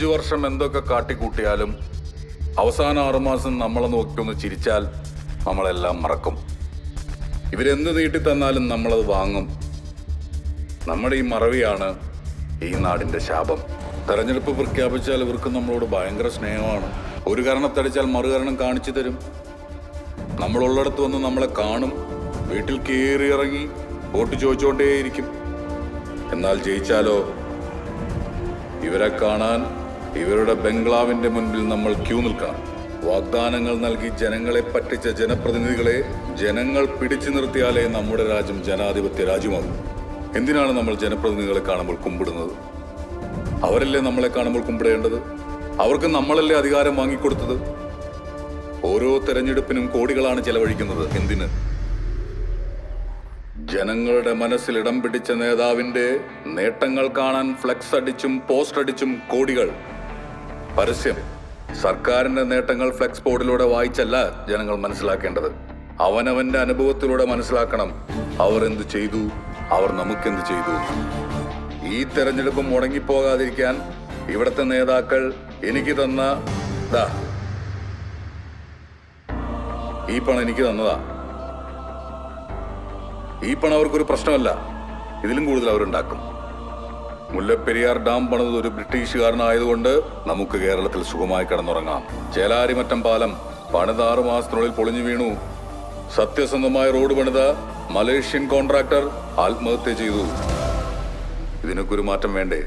5 വർഷം എന്തൊക്കെ കാട്ടിക്കൂട്ടിയാലും അവസാന 6 മാസം നമ്മളെ നോക്കിയൊന്ന് ചിരിച്ചാൽ നമ്മളെല്ലാം മറക്കും. ഇവരെന്ത് നീട്ടിത്തന്നാലും നമ്മളത് വാങ്ങും. നമ്മുടെ ഈ മറവിയാണ് ഈ നാടിന്റെ ശാപം. തെരഞ്ഞെടുപ്പ് പ്രഖ്യാപിച്ചാൽ ഇവർക്ക് നമ്മളോട് ഭയങ്കര സ്നേഹമാണ്. ഒരു കാരണത്തടിച്ചാൽ മറുകരണം കാണിച്ചു തരും. നമ്മളുള്ളിടത്ത് വന്ന് നമ്മളെ കാണും, വീട്ടിൽ കയറി ഇറങ്ങി വോട്ട് ചോദിച്ചുകൊണ്ടേയിരിക്കും. എന്നാൽ ജയിച്ചാലോ, ഇവരെ കാണാൻ ഇവരുടെ ബംഗ്ലാവിന്റെ മുൻപിൽ നമ്മൾ ക്യൂ നിൽക്കണം. വാഗ്ദാനങ്ങൾ നൽകി ജനങ്ങളെ പറ്റിച്ച ജനപ്രതിനിധികളെ ജനങ്ങൾ പിടിച്ചു നിർത്തിയാലേ നമ്മുടെ രാജ്യം ജനാധിപത്യ രാജ്യമാകും. എന്തിനാണ് നമ്മൾ ജനപ്രതിനിധികളെ കാണുമ്പോൾ കുമ്പിടുന്നത്? അവരല്ലേ നമ്മളെ കാണുമ്പോൾ കുമ്പിടേണ്ടത്? അവർക്ക് നമ്മളല്ലേ അധികാരം വാങ്ങിക്കൊടുത്തത്? ഓരോ തെരഞ്ഞെടുപ്പിനും കോടികളാണ് ചെലവഴിക്കുന്നത്. എന്തിന്? ജനങ്ങളുടെ മനസ്സിൽ ഇടം പിടിച്ച നേതാവിന്റെ നേട്ടങ്ങൾ കാണാൻ ഫ്ലെക്സ് അടിച്ചും പോസ്റ്റ് അടിച്ചും കോടികൾ. പരസ്യം. സർക്കാരിന്റെ നേട്ടങ്ങൾ ഫ്ലെക്സ് ബോർഡിലൂടെ വായിച്ചല്ല ജനങ്ങൾ മനസ്സിലാക്കേണ്ടത്. അവനവന്റെ അനുഭവത്തിലൂടെ മനസ്സിലാക്കണം. അവർ എന്ത് ചെയ്തു, അവർ നമുക്കെന്ത് ചെയ്തു. ഈ തെരഞ്ഞെടുപ്പ് മുടങ്ങിപ്പോകാതിരിക്കാൻ ഇവിടുത്തെ നേതാക്കൾ എനിക്ക് തന്ന ഈ പണം എനിക്ക് തന്നതാ. ഈ പണം അവർക്കൊരു പ്രശ്നമല്ല, ഇതിലും കൂടുതൽ അവരുണ്ടാക്കും. മുല്ലപ്പെരിയാർ ഡാം പണിത് ഒരു ബ്രിട്ടീഷുകാരനായതുകൊണ്ട് നമുക്ക് കേരളത്തിൽ സുഖമായി കിടന്നുറങ്ങാം. ചേലാരിമറ്റം പാലം പണിത് 6 മാസത്തിനുള്ളിൽ പൊളിഞ്ഞു വീണു. സത്യസന്ധമായ റോഡ് പണിത മലേഷ്യൻ കോൺട്രാക്ടർ ആത്മഹത്യ ചെയ്തു. ഇതിനൊക്കെ ഒരു മാറ്റം വേണ്ടേ?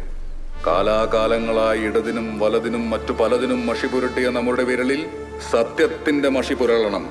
കാലാകാലങ്ങളായി ഇടതിനും വലതിനും മറ്റു പലതിനും മഷി പുരട്ടിയ നമ്മുടെ വിരലിൽ സത്യത്തിന്റെ മഷി പുരളണം.